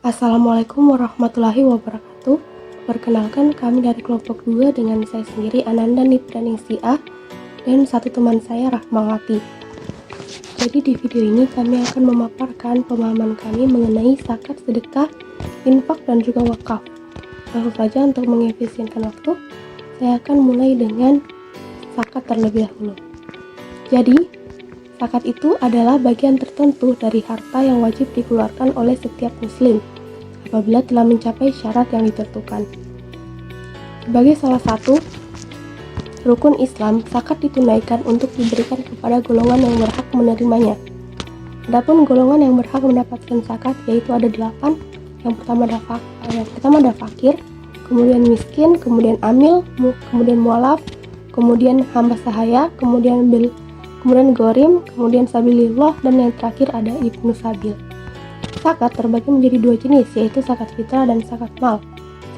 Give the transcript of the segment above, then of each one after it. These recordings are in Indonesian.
Assalamualaikum warahmatullahi wabarakatuh. Perkenalkan, kami dari kelompok 2 dengan saya sendiri Ananda Nipdaningsi A dan satu teman saya Rahmawati. Jadi di video ini kami akan memaparkan pemahaman kami mengenai zakat, sedekah, infak, dan juga wakaf. Langsung saja untuk mengefisienkan waktu, saya akan mulai dengan zakat terlebih dahulu. Jadi, zakat itu adalah bagian tertentu dari harta yang wajib dikeluarkan oleh setiap muslim apabila telah mencapai syarat yang ditentukan. Sebagai salah satu rukun Islam, zakat ditunaikan untuk diberikan kepada golongan yang berhak menerimanya. Adapun golongan yang berhak mendapatkan zakat yaitu ada 8. Yang pertama ada fakir, kemudian miskin, kemudian amil, kemudian mualaf, kemudian hamba sahaya, kemudian gorim, kemudian sabilillah, dan yang terakhir ada ibnu sabil. Zakat terbagi menjadi 2 jenis, yaitu zakat fitrah dan zakat mal.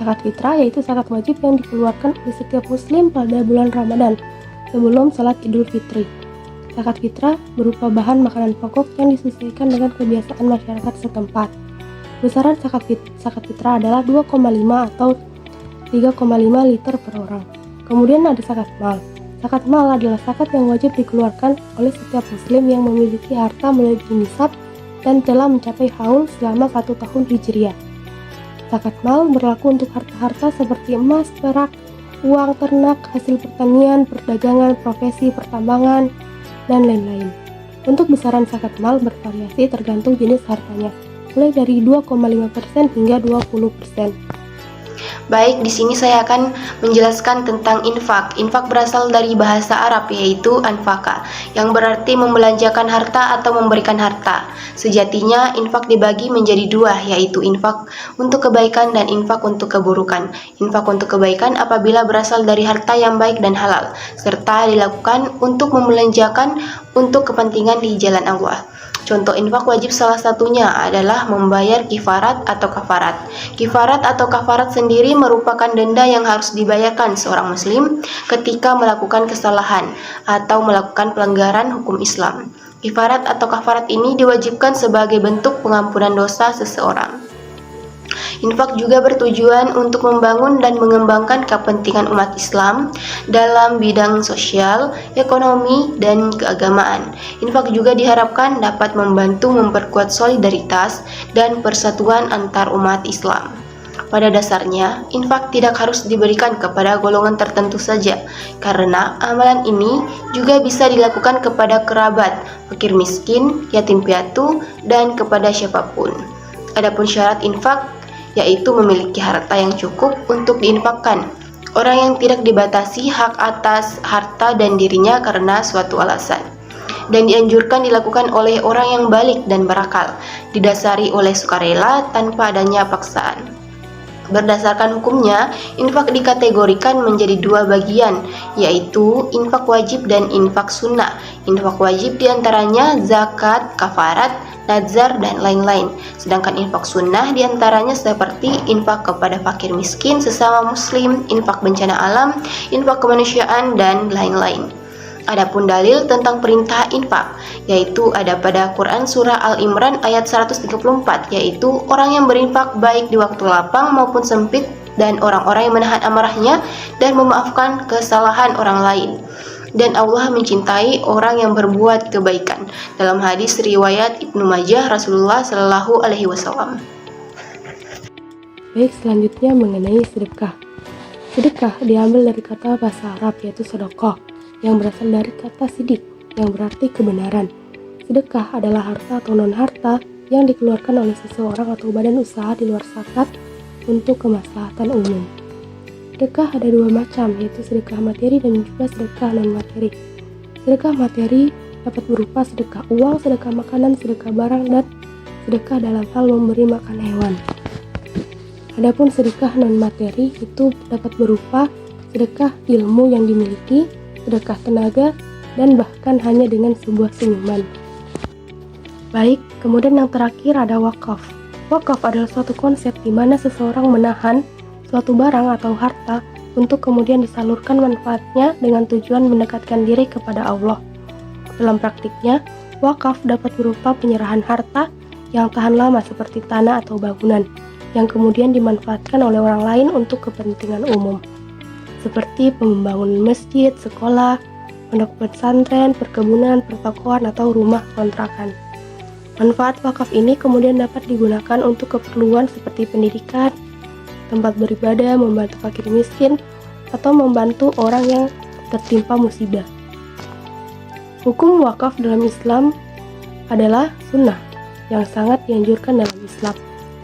Zakat fitrah yaitu zakat wajib yang dikeluarkan oleh setiap muslim pada bulan Ramadan sebelum salat Idul Fitri. Zakat fitrah berupa bahan makanan pokok yang disesuaikan dengan kebiasaan masyarakat setempat. Besaran zakat fitrah adalah 2,5 atau 3,5 liter per orang. Kemudian ada zakat mal. Zakat mal adalah zakat yang wajib dikeluarkan oleh setiap muslim yang memiliki harta melebihi nisab dan telah mencapai haul selama 1 tahun Hijriah. Zakat mal berlaku untuk harta-harta seperti emas, perak, uang ternak, hasil pertanian, perdagangan, profesi, pertambangan, dan lain-lain. Untuk besaran zakat mal bervariasi tergantung jenis hartanya, mulai dari 2,5% hingga 20%. Baik, di sini saya akan menjelaskan tentang infak. Infak berasal dari bahasa Arab yaitu anfaka, yang berarti membelanjakan harta atau memberikan harta. Sejatinya infak dibagi menjadi 2, yaitu infak untuk kebaikan dan infak untuk keburukan. Infak untuk kebaikan apabila berasal dari harta yang baik dan halal, serta dilakukan untuk membelanjakan untuk kepentingan di jalan Allah. Contoh infak wajib salah satunya adalah membayar kifarat atau kafarat. Kifarat atau kafarat sendiri merupakan denda yang harus dibayarkan seorang muslim ketika melakukan kesalahan atau melakukan pelanggaran hukum Islam. Kifarat atau kafarat ini diwajibkan sebagai bentuk pengampunan dosa seseorang. Infak juga bertujuan untuk membangun dan mengembangkan kepentingan umat Islam dalam bidang sosial, ekonomi, dan keagamaan. Infak juga diharapkan dapat membantu memperkuat solidaritas dan persatuan antar umat Islam. Pada dasarnya, infak tidak harus diberikan kepada golongan tertentu saja, karena amalan ini juga bisa dilakukan kepada kerabat, fakir miskin, yatim piatu, dan kepada siapapun. Adapun syarat infak yaitu memiliki harta yang cukup untuk diinfakkan. Orang yang tidak dibatasi hak atas harta dan dirinya karena suatu alasan. Dan dianjurkan dilakukan oleh orang yang balik dan berakal, didasari oleh sukarela tanpa adanya paksaan. Berdasarkan hukumnya, infak dikategorikan menjadi 2 bagian, yaitu infak wajib dan infak sunnah. Infak wajib diantaranya zakat, kafarat, nazar, dan lain-lain. Sedangkan infak sunnah diantaranya seperti infak kepada fakir miskin sesama muslim, infak bencana alam, infak kemanusiaan, dan lain-lain. Adapun dalil tentang perintah infak, yaitu ada pada Quran Surah Al-Imran ayat 134, yaitu orang yang berinfak baik di waktu lapang maupun sempit, dan orang-orang yang menahan amarahnya dan memaafkan kesalahan orang lain. Dan Allah mencintai orang yang berbuat kebaikan. Dalam hadis riwayat Ibnu Majah, Rasulullah Shallallahu Alaihi Wasallam. Baik, selanjutnya mengenai sedekah. Sedekah diambil dari kata bahasa Arab yaitu sedekah, yang berasal dari kata sidik, yang berarti kebenaran. Sedekah adalah harta atau non-harta yang dikeluarkan oleh seseorang atau badan usaha di luar zakat untuk kemaslahatan umum. Sedekah ada 2 macam, yaitu sedekah materi dan juga sedekah non-materi. Sedekah materi dapat berupa sedekah uang, sedekah makanan, sedekah barang, dan sedekah dalam hal memberi makan hewan. Adapun sedekah non-materi itu dapat berupa sedekah ilmu yang dimiliki, sedekah tenaga, dan bahkan hanya dengan sebuah senyuman. Baik, kemudian yang terakhir ada wakaf. Wakaf adalah suatu konsep di mana seseorang menahan suatu barang atau harta untuk kemudian disalurkan manfaatnya dengan tujuan mendekatkan diri kepada Allah. Dalam praktiknya, wakaf dapat berupa penyerahan harta yang tahan lama seperti tanah atau bangunan, yang kemudian dimanfaatkan oleh orang lain untuk kepentingan umum, seperti pembangunan masjid, sekolah, pondok pesantren, perkebunan, pertokoan, atau rumah kontrakan. Manfaat wakaf ini kemudian dapat digunakan untuk keperluan seperti pendidikan, tempat beribadah, membantu fakir miskin, atau membantu orang yang tertimpa musibah. Hukum wakaf dalam Islam adalah sunnah yang sangat dianjurkan dalam Islam.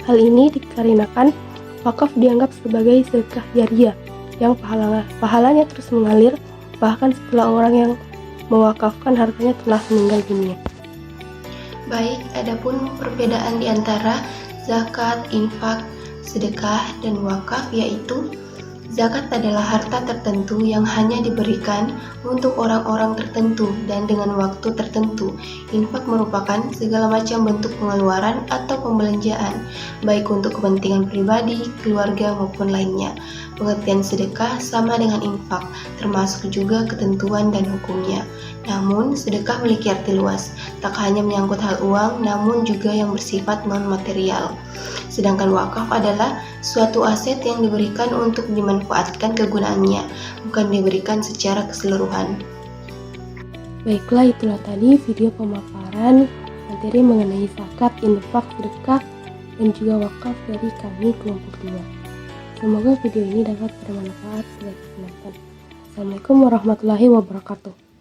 Hal ini dikarenakan wakaf dianggap sebagai sedekah jariyah yang pahalanya terus mengalir bahkan setelah orang yang mewakafkan hartanya telah meninggal dunia. Baik, adapun perbedaan di antara zakat, infak, sedekah, dan wakaf yaitu zakat adalah harta tertentu yang hanya diberikan untuk orang-orang tertentu dan dengan waktu tertentu. Infak merupakan segala macam bentuk pengeluaran atau pembelanjaan, baik untuk kepentingan pribadi, keluarga, maupun lainnya. Pengertian sedekah sama dengan infak, termasuk juga ketentuan dan hukumnya. Namun, sedekah memiliki arti luas, tak hanya menyangkut hal uang, namun juga yang bersifat non-material. Sedangkan wakaf adalah suatu aset yang diberikan untuk dimanfaatkan kegunaannya, bukan diberikan secara keseluruhan. Baiklah, itulah tadi video pemaparan materi mengenai zakat, infak, sedekah, dan juga wakaf dari kami kelompok 2. Semoga video ini dapat bermanfaat bagi penonton. Assalamualaikum warahmatullahi wabarakatuh.